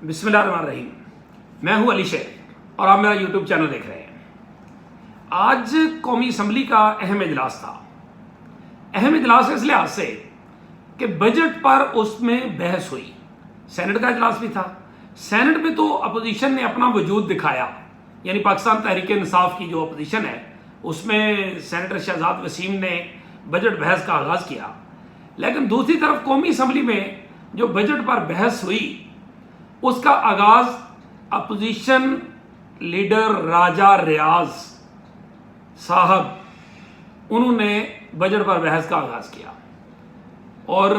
بسم اللہ الرحمن الرحیم. میں ہوں علی شیخ اور آپ میرا یوٹیوب چینل دیکھ رہے ہیں. آج قومی اسمبلی کا اہم اجلاس تھا. اہم اجلاس اس لحاظ سے کہ بجٹ پر اس میں بحث ہوئی. سینٹ کا اجلاس بھی تھا. سینٹ میں تو اپوزیشن نے اپنا وجود دکھایا, یعنی پاکستان تحریک انصاف کی جو اپوزیشن ہے اس میں سینیٹر شہزاد وسیم نے بجٹ بحث کا آغاز کیا. لیکن دوسری طرف قومی اسمبلی میں جو بجٹ پر بحث ہوئی اس کا آغاز اپوزیشن لیڈر راجہ ریاض صاحب انہوں نے بجٹ پر بحث کا آغاز کیا. اور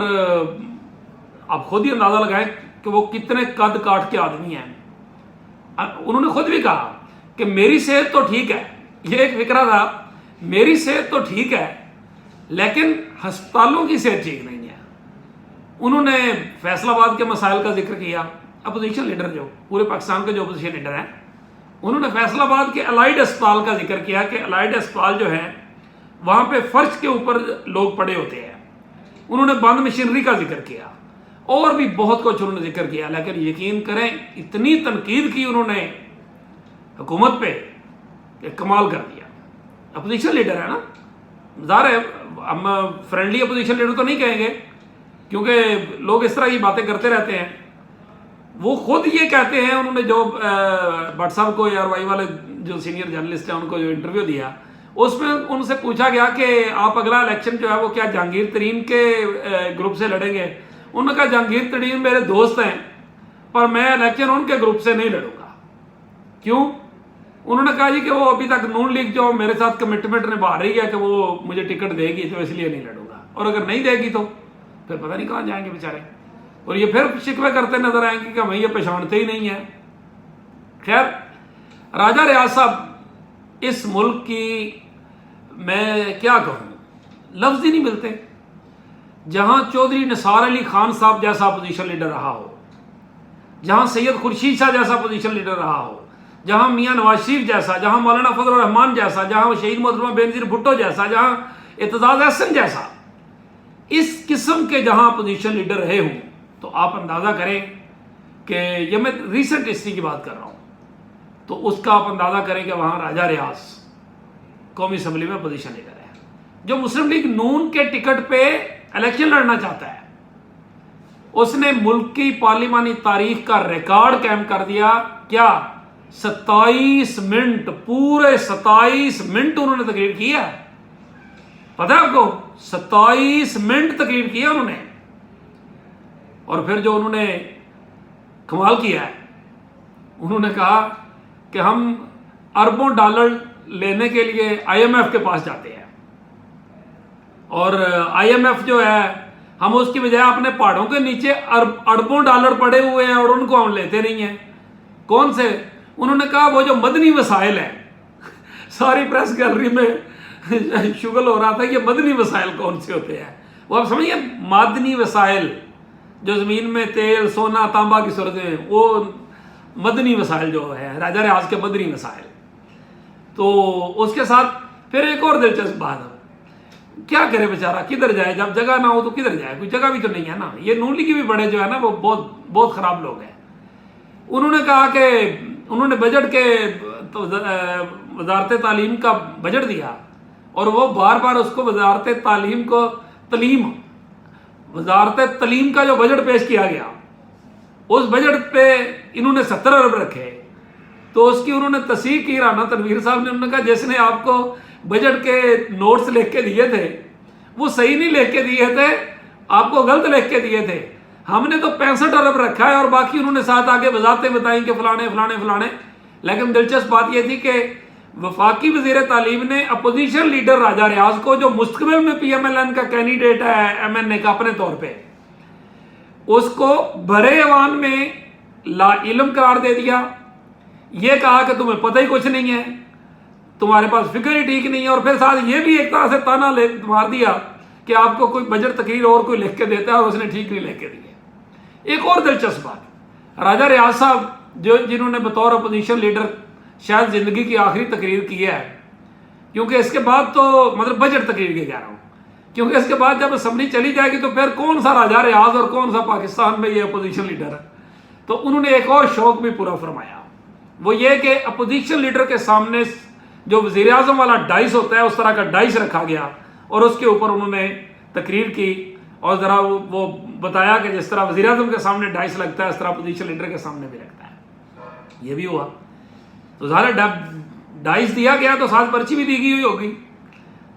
آپ خود ہی اندازہ لگائیں کہ وہ کتنے قد کاٹ کے آدمی ہیں. انہوں نے خود بھی کہا کہ میری صحت تو ٹھیک ہے, یہ ایک فکرہ تھا, میری صحت تو ٹھیک ہے لیکن ہسپتالوں کی صحت ٹھیک نہیں ہے. انہوں نے فیصل آباد کے مسائل کا ذکر کیا. اپوزیشن لیڈر جو پورے پاکستان کے جو اپوزیشن لیڈر ہیں انہوں نے فیصل آباد کے الائیڈ اسپتال کا ذکر کیا کہ الائیڈ اسپتال جو ہے وہاں پہ فرش کے اوپر لوگ پڑے ہوتے ہیں. انہوں نے بند مشینری کا ذکر کیا اور بھی بہت کچھ انہوں نے ذکر کیا. لیکن یقین کریں اتنی تنقید کی انہوں نے حکومت پہ کہ کمال کر دیا. اپوزیشن لیڈر ہے نا, ظاہر ہے ہم فرینڈلی اپوزیشن لیڈر تو نہیں کہیں گے کیونکہ لوگ اس طرح کی باتیں کرتے رہتے ہیں. وہ خود یہ کہتے ہیں, انہوں نے جو بٹ صاحب کو آر وائی والے جو سینئر جرنلسٹ ہیں ان کو جو انٹرویو دیا اس میں ان سے پوچھا گیا کہ آپ اگلا الیکشن جو ہے وہ کیا جہانگیر ترین کے گروپ سے لڑیں گے. انہوں نے کہا جہانگیر ترین میرے دوست ہیں پر میں الیکشن ان کے گروپ سے نہیں لڑوں گا. کیوں؟ انہوں نے کہا جی کہ وہ ابھی تک نون لیگ جو میرے ساتھ کمٹمنٹ نبھا رہی ہے کہ وہ مجھے ٹکٹ دے گی تو اس لیے نہیں لڑوں گا, اور اگر نہیں دے گی تو پھر پتہ نہیں کہاں جائیں گے بیچارے. اور یہ پھر شکوے کرتے نظر آئیں گے کہ ہمیں یہ پہچانتے ہی نہیں ہیں. خیر, راجہ ریاض صاحب اس ملک کی میں کیا کہوں, لفظ ہی نہیں ملتے. جہاں چودھری نثار علی خان صاحب جیسا اپوزیشن لیڈر رہا ہو, جہاں سید خورشید شاہ جیسا اپوزیشن لیڈر رہا ہو, جہاں میاں نواز شریف جیسا, جہاں مولانا فضل الرحمان جیسا, جہاں شہید محترمہ بینظیر بھٹو جیسا, جہاں اعتزاز احسن جیسا, اس قسم کے جہاں اپوزیشن لیڈر رہے ہوں تو آپ اندازہ کریں کہ یہ میں ریسنٹ ہسٹری کی بات کر رہا ہوں تو اس کا آپ اندازہ کریں کہ وہاں راجہ ریاض قومی اسمبلی میں اپوزیشن لیڈر ہے جو مسلم لیگ نون کے ٹکٹ پہ الیکشن لڑنا چاہتا ہے. اس نے ملک کی پارلیمانی تاریخ کا ریکارڈ قائم کر دیا. کیا 27 منٹ, پورے 27 منٹ انہوں نے تقریر کی ہے. پتہ ہے آپ کو 27 منٹ تقریر کی ہے انہوں نے. اور پھر جو انہوں نے کمال کیا ہے انہوں نے کہا کہ ہم اربوں ڈالر لینے کے لیے آئی ایم ایف کے پاس جاتے ہیں اور آئی ایم ایف جو ہے ہم اس کی بجائے اپنے پہاڑوں کے نیچے اربوں ڈالر پڑے ہوئے ہیں اور ان کو ہم لیتے نہیں ہیں. کون سے؟ انہوں نے کہا وہ جو مدنی وسائل ہیں. ساری پریس گیلری میں شغل ہو رہا تھا یہ مدنی وسائل کون سے ہوتے ہیں. وہ آپ سمجھیے مادنی وسائل جو زمین میں تیل, سونا, تانبا کی صورت میں, وہ مدنی وسائل جو ہے راجہ ریاض کے مدنی وسائل. تو اس کے ساتھ پھر ایک اور دلچسپ بات ہے, کیا کرے بیچارہ, کدھر جائے, جب جگہ نہ ہو تو کدھر جائے, کوئی جگہ بھی تو نہیں ہے نا. یہ نون لیگ بھی بڑے جو ہے نا وہ بہت بہت خراب لوگ ہیں. انہوں نے کہا کہ انہوں نے بجٹ کے وزارت تعلیم کا بجٹ دیا اور وہ بار بار اس کو وزارت تعلیم کو وزارت تعلیم کا جو بجٹ پیش کیا گیا اس بجٹ پہ انہوں نے 70 ارب رکھے. تو اس کی انہوں نے تصحیح کی رانا تنویر صاحب نے. انہوں نے کہا جس نے آپ کو بجٹ کے نوٹس لکھ کے دیے تھے وہ صحیح نہیں لکھ کے دیے تھے, آپ کو غلط لکھ کے دیے تھے. ہم نے تو 65 ارب رکھا ہے اور باقی انہوں نے ساتھ آگے وضاحتیں بتائیں کہ فلانے فلانے فلانے. لیکن دلچسپ بات یہ تھی کہ وفاقی وزیر تعلیم نے اپوزیشن لیڈر راجہ ریاض کو جو مستقبل میں پی ایم ایل این کا کینڈیڈیٹ ہے ایم این اے کا اپنے طور پہ, اس کو بڑے عوام میں لا علم قرار دے دیا. یہ کہا کہ تمہیں پتہ ہی کچھ نہیں ہے, تمہارے پاس فکر ہی ٹھیک نہیں ہے. اور پھر ساتھ یہ بھی ایک طرح سے تانا مار دیا کہ آپ کو کوئی بجٹ تقریر اور کوئی لکھ کے دیتا ہے اور اس نے ٹھیک نہیں لکھ کے دی ہے. ایک اور دلچسپ بات, راجہ ریاض صاحب جنہوں نے بطور اپوزیشن لیڈر شاید زندگی کی آخری تقریر کی ہے, کیونکہ اس کے بعد تو مطلب بجٹ تقریر کے جا رہا ہوں, کیونکہ اس کے بعد جب اسمبلی چلی جائے گی تو پھر کون سا راجہ ریاض اور کون سا پاکستان میں یہ اپوزیشن لیڈر ہے. تو انہوں نے ایک اور شوق بھی پورا فرمایا، وہ یہ کہ اپوزیشن لیڈر کے سامنے جو وزیر اعظم والا ڈائس ہوتا ہے اس طرح کا ڈائس رکھا گیا اور اس کے اوپر انہوں نے تقریر کی اور ذرا وہ بتایا کہ جس طرح وزیر اعظم کے سامنے ڈائس لگتا ہے اس طرح اپوزیشن لیڈر کے سامنے بھی لگتا ہے۔ یہ بھی ہوا، تو ظاہر ڈائس دیا گیا تو ساتھ پرچی بھی دی گئی ہوئی ہوگی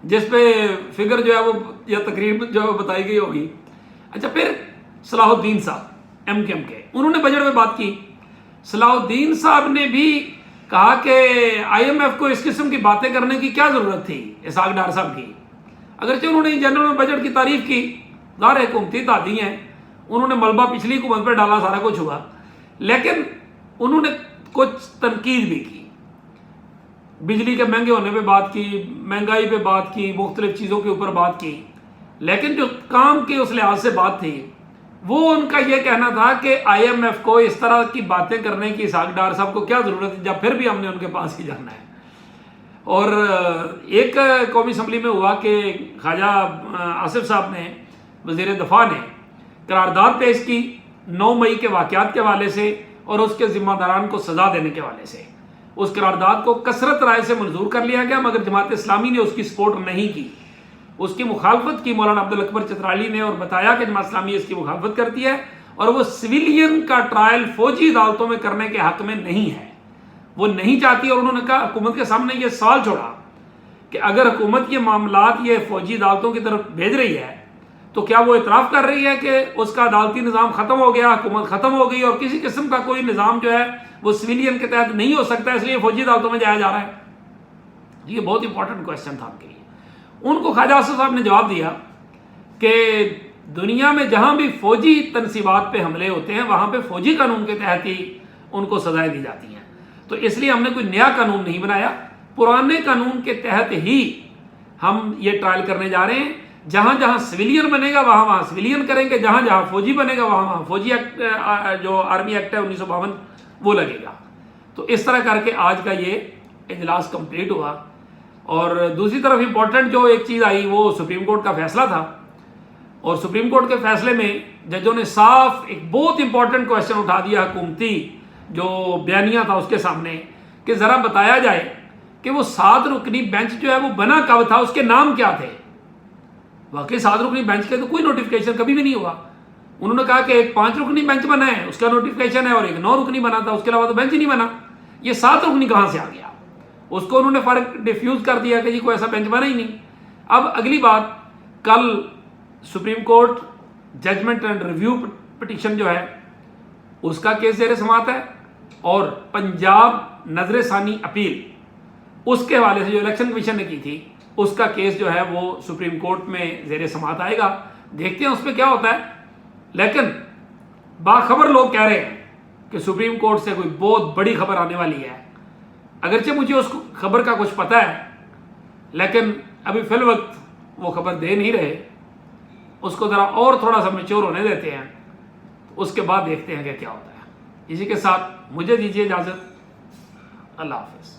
جس پہ فگر جو ہے وہ یا تقریر جو ہے وہ بتائی گئی ہوگی۔ اچھا، پھر صلاح الدین صاحب ایم کیو ایم کے، انہوں نے بجٹ میں بات کی۔ صلاح الدین صاحب نے بھی کہا کہ آئی ایم ایف کو اس قسم کی باتیں کرنے کی کیا ضرورت تھی اسحاق ڈار صاحب کی، اگرچہ انہوں نے جنرل میں بجٹ کی تعریف کی، ظاہر حکومتی دادی ہیں، انہوں نے ملبہ پچھلی حکومت پہ ڈالا، سارا کچھ ہوا، لیکن انہوں نے کچھ تنقید بھی کی، بجلی کے مہنگے ہونے پہ بات کی، مہنگائی پہ بات کی، مختلف چیزوں کے اوپر بات کی، لیکن جو کام کے اس لحاظ سے بات تھی وہ ان کا یہ کہنا تھا کہ آئی ایم ایف کو اس طرح کی باتیں کرنے کی اسحاق ڈار صاحب کو کیا ضرورت ہے جب پھر بھی ہم نے ان کے پاس ہی جانا ہے۔ اور ایک قومی اسمبلی میں ہوا کہ خواجہ آصف صاحب نے، وزیر دفاع نے قرارداد پیش کی 9 مئی کے واقعات کے حوالے سے اور اس کے ذمہ داران کو سزا دینے کے حوالے سے۔ اس قرارداد کو کثرت رائے سے منظور کر لیا گیا، مگر جماعت اسلامی نے اس کی سپورٹ نہیں کی، اس کی مخالفت کی مولانا عبدالاکبر چترالی نے، اور بتایا کہ جماعت اسلامی اس کی مخالفت کرتی ہے اور وہ سویلین کا ٹرائل فوجی عدالتوں میں کرنے کے حق میں نہیں ہے، وہ نہیں چاہتی۔ اور انہوں نے کہا، حکومت کے سامنے یہ سوال چھوڑا کہ اگر حکومت یہ معاملات یہ فوجی عدالتوں کی طرف بھیج رہی ہے تو کیا وہ اعتراف کر رہی ہے کہ اس کا عدالتی نظام ختم ہو گیا، حکومت ختم ہو گئی اور کسی قسم کا کوئی نظام جو ہے وہ سویلین کے تحت نہیں ہو سکتا، اس لیے فوجی عدالتوں میں جایا جا رہا ہے؟ یہ بہت امپورٹنٹ کوشچن تھا آپ کے لیے۔ ان کو خواجہ آصف صاحب نے جواب دیا کہ دنیا میں جہاں بھی فوجی تنصیبات پہ حملے ہوتے ہیں وہاں پہ فوجی قانون کے تحت ہی ان کو سزائیں دی جاتی ہیں، تو اس لیے ہم نے کوئی نیا قانون نہیں بنایا، پرانے قانون کے تحت ہی ہم یہ ٹرائل کرنے جا رہے ہیں، جہاں جہاں سویلین بنے گا وہاں وہاں سویلین کریں گے، جہاں جہاں فوجی بنے گا وہاں وہاں فوجی ایکٹ جو آرمی ایکٹ ہے 1952 وہ لگے گا۔ تو اس طرح کر کے آج کا یہ اجلاس کمپلیٹ ہوا۔ اور دوسری طرف امپورٹنٹ جو ایک چیز آئی وہ سپریم کورٹ کا فیصلہ تھا، اور سپریم کورٹ کے فیصلے میں ججوں نے صاف ایک بہت امپورٹنٹ کوشچن اٹھا دیا حکومتی جو بیانیہ تھا اس کے سامنے، کہ ذرا بتایا جائے کہ وہ 7 رکنی بینچ جو ہے وہ بنا کب تھا، اس کے نام کیا تھے؟ واقعی 7 رکنی بینچ کے تو کوئی نوٹیفکیشن کبھی بھی نہیں ہوا۔ انہوں نے کہا کہ ایک 5 رکنی بینچ بنا ہے اس کا نوٹیفکیشن ہے، اور ایک 9 رکنی بنا تھا، اس کے علاوہ تو بینچ ہی نہیں بنا۔ یہ 7 رکنی کہاں سے آ گیا؟ اس کو انہوں نے فرق ڈیفیوز کر دیا کہ جی کوئی ایسا بینچ بنا ہی نہیں۔ اب اگلی بات، کل supreme court judgement and review petition جو ہے اس کا کیس زیر سماعت ہے، اور پنجاب نظر ثانی اپیل اس کے حوالے سے جو الیکشن کمیشن نے کی تھی اس کا کیس جو ہے وہ سپریم کورٹ میں زیر سماعت آئے گا، دیکھتے ہیں اس پہ کیا ہوتا ہے۔ لیکن باخبر لوگ کہہ رہے ہیں کہ سپریم کورٹ سے کوئی بہت بڑی خبر آنے والی ہے، اگرچہ مجھے اس خبر کا کچھ پتہ ہے لیکن ابھی فی الوقت وہ خبر دے نہیں رہے، اس کو ذرا اور تھوڑا سا میچور ہونے دیتے ہیں، اس کے بعد دیکھتے ہیں کہ کیا ہوتا ہے۔ اسی کے ساتھ مجھے دیجیے اجازت، اللہ حافظ۔